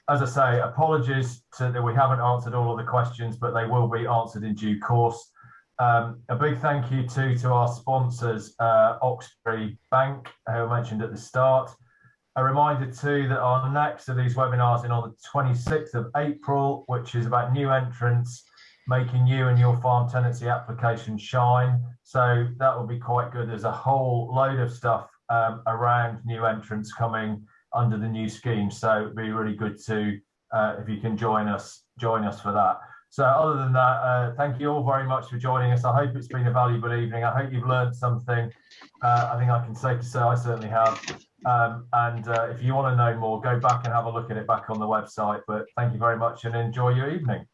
As I say, apologies that we haven't answered all of the questions, but they will be answered in due course. A big thank you too to our sponsors, Oxbury Bank, who I mentioned at the start. A reminder too that our next of these webinars is on the 26th of April, which is about new entrants, making you and your farm tenancy application shine. So that will be quite good. There's a whole load of stuff around new entrants coming under the new scheme. So it'd be really good to, if you can join us for that. So other than that, thank you all very much for joining us. I hope it's been a valuable evening. I hope you've learned something. I think I can safely say I certainly have. If you want to know more, go back and have a look at it back on the website. But thank you very much and enjoy your evening.